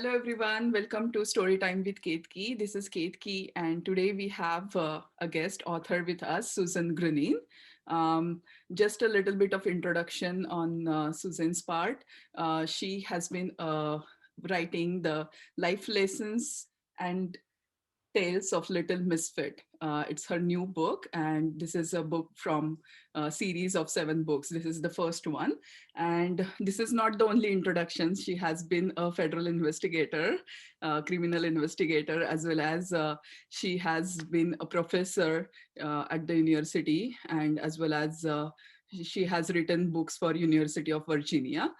Hello, everyone. Welcome to Storytime with KETAKI. This is KETAKI, and today we have a guest author with us, Susan Grunin. Um, just a little bit of introduction on Susan's part. She has been writing the life lessons and Tales of Little Misfit. It's her new book, and this is a book from a series of 7 books. This is the first one, and this is not the only introduction. She has been a federal investigator, criminal investigator, as well as she has been a professor at the university, and as well as she has written books for University of Virginia,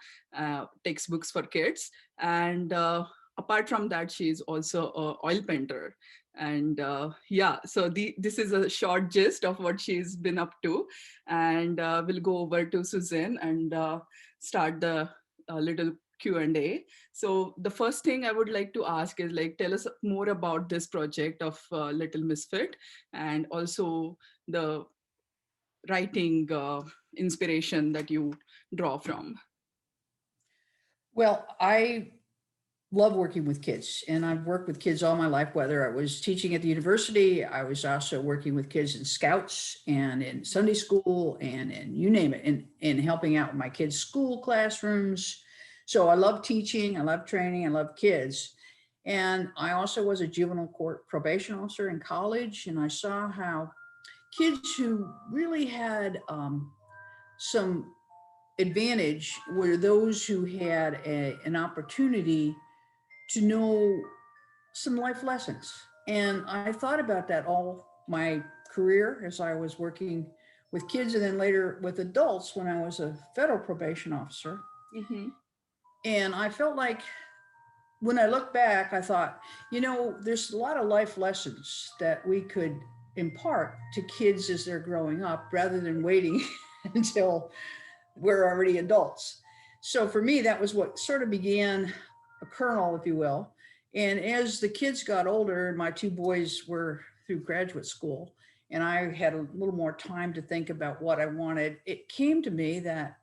textbooks for kids, and apart from that, she is also a oil painter. And yeah, so this is a short gist of what she's been up to, and we'll go over to Susan and start the little Q&A. So the first thing I would like to ask is, like, tell us more about this project of Little Misfit, and also the writing inspiration that you draw from. Well, I love working with kids, and I've worked with kids all my life, whether I was teaching at the university, I was also working with kids in scouts and in Sunday school and in you name it, and helping out my kids' school classrooms. So I love teaching, I love training, I love kids. And I also was a juvenile court probation officer in college, and I saw how kids who really had some advantage were those who had an opportunity to know some life lessons. And I thought about that all my career as I was working with kids and then later with adults when I was a federal probation officer. Mm-hmm. And I felt like when I look back, I thought, there's a lot of life lessons that we could impart to kids as they're growing up rather than waiting until we're already adults. So for me, that was what sort of began a kernel, if you will. And as the kids got older, my 2 boys were through graduate school, and I had a little more time to think about what I wanted. It came to me that,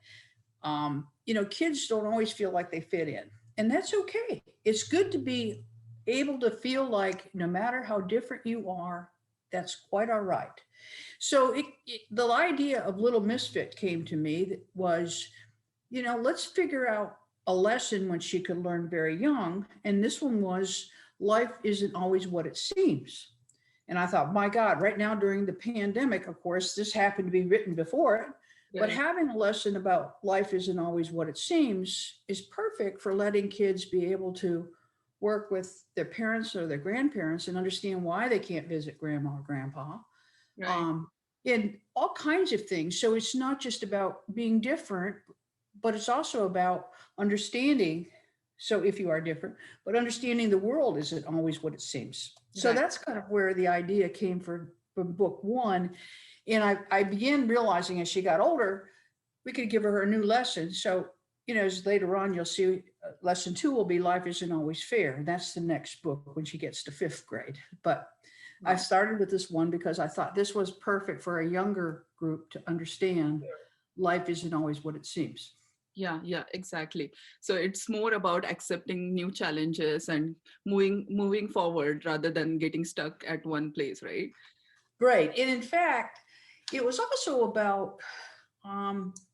kids don't always feel like they fit in, and that's okay. It's good to be able to feel like no matter how different you are, that's quite all right. So the idea of Little Misfit came to me that was, let's figure out a lesson when she could learn very young. And this one was life isn't always what it seems. And I thought, my God, right now during the pandemic, of course, this happened to be written before it, but Right. having a lesson about life isn't always what it seems is perfect for letting kids be able to work with their parents or their grandparents and understand why they can't visit grandma or grandpa, Right. um, and all kinds of things. So it's not just about being different, but it's also about understanding. So if you are different, but understanding the world isn't always what it seems. So Right. that's kind of where the idea came from book one. And I began realizing as she got older, we could give her a new lesson. So, as later on, you'll see lesson two will be life isn't always fair. And that's the next book when she gets to 5th grade. But I Wow. started with this one because I thought this was perfect for a younger group to understand life isn't always what it seems. Yeah, yeah, exactly. So it's more about accepting new challenges and moving forward rather than getting stuck at one place, right? Great. And in fact, it was also about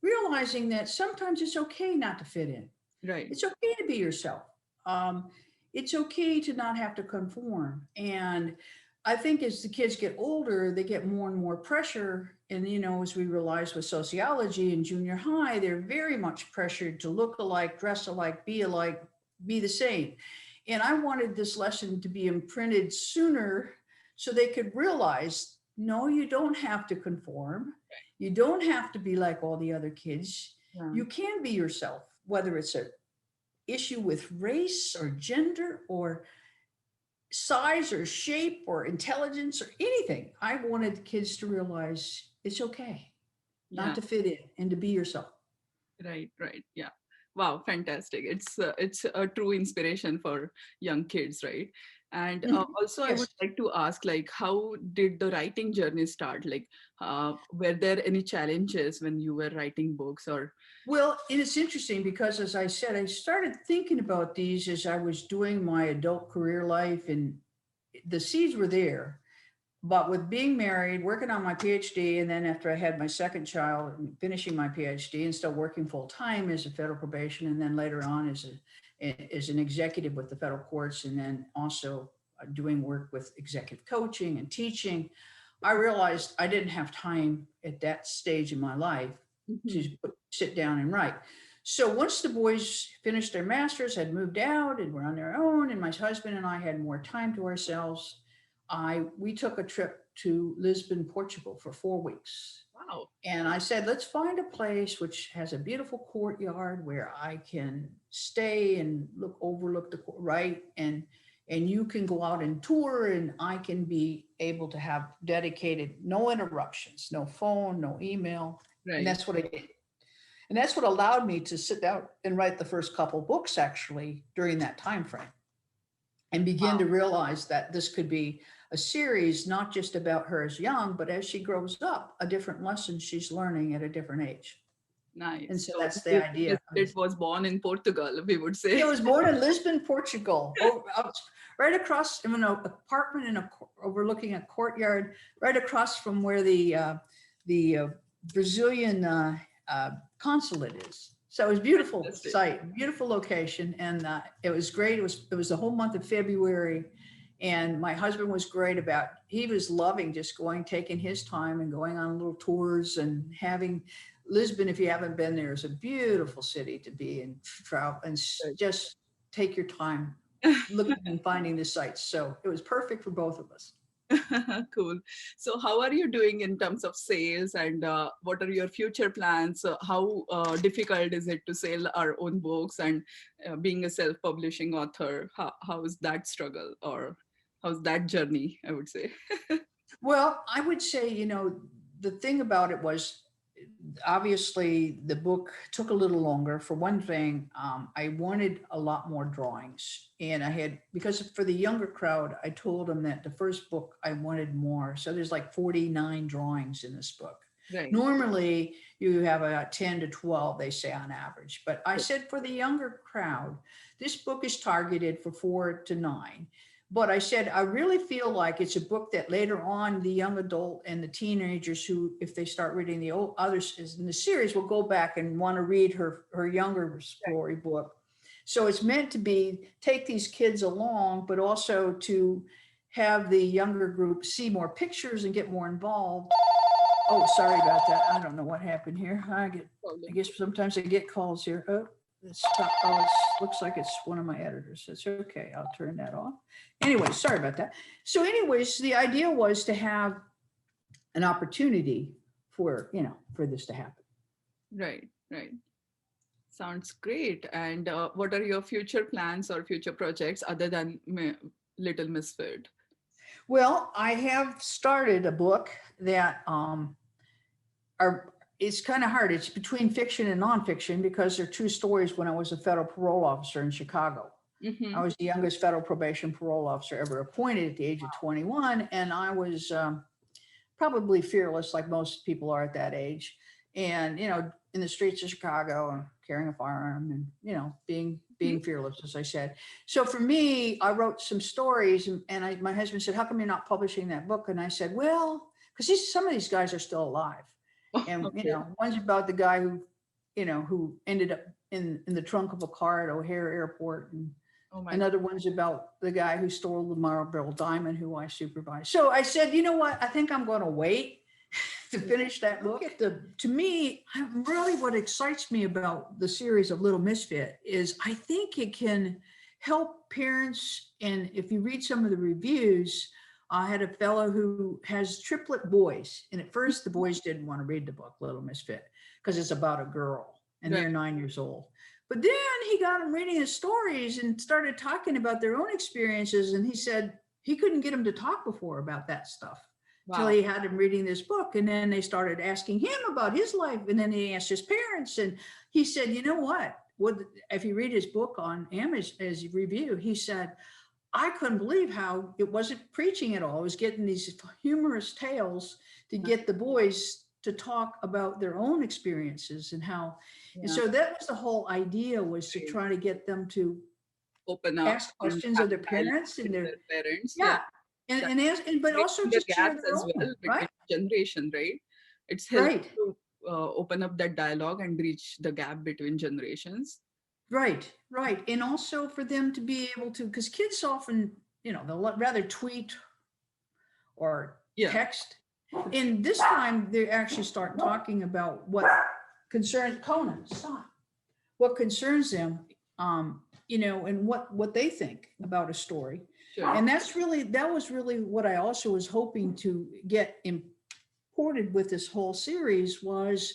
realizing that sometimes it's okay not to fit in. Right. It's okay to be yourself. Um, it's okay to not have to conform. And I think as the kids get older, they get more and more pressure. And, as we realize with sociology in junior high, they're very much pressured to look alike, dress alike, be the same. And I wanted this lesson to be imprinted sooner so they could realize, no, you don't have to conform. You don't have to be like all the other kids. Yeah. You can be yourself, whether it's a issue with race or gender or size or shape or intelligence or anything. I wanted kids to realize it's okay not Yeah. to fit in and to be yourself. Right. Right. Yeah. Wow. Fantastic. It's a true inspiration for young kids, right? And Mhm. also, I Yes. would like to ask, like, how did the writing journey start? Like, were there any challenges when you were writing books, or? Well, and it's interesting because, as I said, I started thinking about these as I was doing my adult career life, and the seeds were there. But with being married, working on my PhD, and then after I had my second child, and finishing my PhD, and still working full time as a federal probation, and then later on as an executive with the federal courts, and then also doing work with executive coaching and teaching, I realized I didn't have time at that stage in my life to Mhm. sit down and write. So once the boys finished their masters, had moved out, and were on their own, and my husband and I had more time to ourselves, I we took a trip to Lisbon, Portugal for 4 weeks. Wow. And I said, let's find a place which has a beautiful courtyard where I can stay and overlook the right, and you can go out and tour, and I can be able to have dedicated, no interruptions, no phone, no email. And Right. that's what I did. And that's what allowed me to sit down and write the first couple books actually during that time frame, and begin to realize that this could be a series not just about her as young, but as she grows up, a different lesson she's learning at a different age. And Nice. so So that's the idea of It this. was born in Portugal, we would say. It was born in Lisbon, Portugal, right across in an apartment overlooking a courtyard, right across from where the Brazilian consulate is. So it was a beautiful Fantastic. site, beautiful location, and it was great. It was the whole month of February, and my husband was great about. He was loving just going, taking his time, and going on little tours and having. Lisbon, if you haven't been there, is a beautiful city to be and travel and just take your time looking and finding the sites. So it was perfect for both of us. Cool. So, how are you doing in terms of sales, and what are your future plans? How difficult is it to sell our own books, and being a self-publishing author? How is that struggle, or how's that journey, I would say? Well, I would say, the thing about it was obviously the book took a little longer. For one thing, I wanted a lot more drawings, and because for the younger crowd, I told them that the first book I wanted more, so there's like 49 drawings in this book. Right. Normally you have about 10 to 12, they say, on average, but I said for the younger crowd, this book is targeted for 4 to 9. But I said, I really feel like it's a book that later on the young adult and the teenagers who, if they start reading the others in the series, will go back and want to read her younger story book. So it's meant to be take these kids along, but also to have the younger group see more pictures and get more involved. Oh, sorry about that. I don't know what happened here. I Problem. guess sometimes I get calls here. Oh, it looks like it's one of my editors. It's okay. I'll turn that off. Anyway, sorry about that. So, anyways, the idea was to have an opportunity for this to happen. Right. Right. Sounds great. And what are your future plans or future projects other than Little Misfit? Well, I have started a book that are it's kind of hard. It's between fiction and nonfiction because they're true stories. When I was a federal parole officer in Chicago, I Mm-hmm. was the youngest federal probation parole officer ever appointed at the age of 21, and I was probably fearless, like most people are at that age, and in the streets of Chicago and carrying a firearm, and being fearless, as I said. So for me, I wrote some stories, and my husband said, "How come you're not publishing that book?" And I said, "Well, because some of these guys are still alive, and Okay. one's about the guy who ended up in the trunk of a car at O'Hare Airport, and Oh my God. another one's about the guy who stole the Marlboro Diamond, who I supervised." So I said, you know what? I think I'm going to wait to finish that book. To me, really what excites me about the series of Little Misfit is I think it can help parents. And if you read some of the reviews, I had a fellow who has triplet boys. And at first, the boys didn't want to read the book, Little Misfit, because it's about a girl and Right. they're 9 years old. But then he got them reading his stories and started talking about their own experiences. And he said he couldn't get them to talk before about that stuff till Wow. he had him reading this book. And then they started asking him about his life. And then he asked his parents. And he said, you know what? If you read his book on Amazon as a review, he said, I couldn't believe how it wasn't preaching at all. It was getting these humorous tales to get the boys to talk about their own experiences and how, and Yeah, so that was the whole idea, was to right. try to get them to Open up ask and questions have of their a dialogue parents with and their, their parents. Yeah, yeah, that and ask, and, but also bridging the just share gaps their as own, well between right? generation, right? It's helping Right. to open up that dialogue and bridge the gap between generations. Right, right. And also for them to be able to, because kids often, they'll rather tweet or Yeah, text. And this time they actually start talking about what concerns Kona, stop, what concerns them, and what they think about a story. sure. And that was really what I also was hoping to get imported with this whole series was,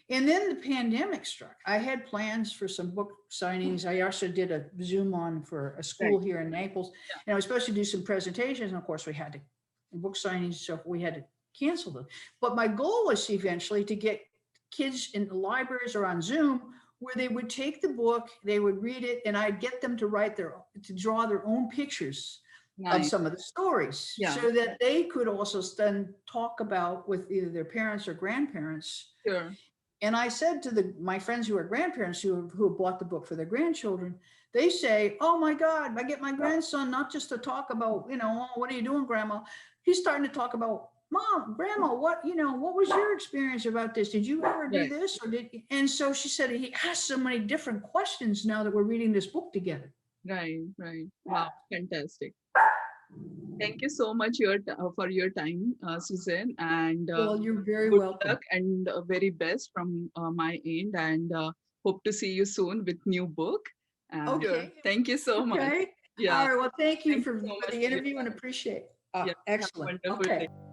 and then the pandemic struck. I had plans for some book signings. I also did a Zoom on for a Right. school here in Naples, and I was supposed to do some presentations. And of course, we had to book signings, so we had to cancel them. But my goal was eventually to get kids in the libraries or on Zoom where they would take the book, they would read it, and I'd get them to draw their own pictures of Nice. some of the stories Yeah, so that they could also then talk about with either their parents or grandparents. sure. And I said to my friends who are grandparents who bought the book for their grandchildren, they say, "Oh my God, I get my grandson not just to talk about, oh, what are you doing, Grandma? He's starting to talk about, Mom, Grandma, what was your experience about this? Did you ever do Right, this, or did?" And so she said he asked so many different questions now that we're reading this book together. right, right. Wow, fantastic. Thank you so much for your time, Susan, and Well, you're very good welcome. luck and very best from my end. And hope to see you soon with new book. And Okay. thank you so much. Okay. Yeah, All right. Well, thank you thank you so for much the for your interview and time. appreciate. Yeah, have a Excellent. wonderful Okay. day.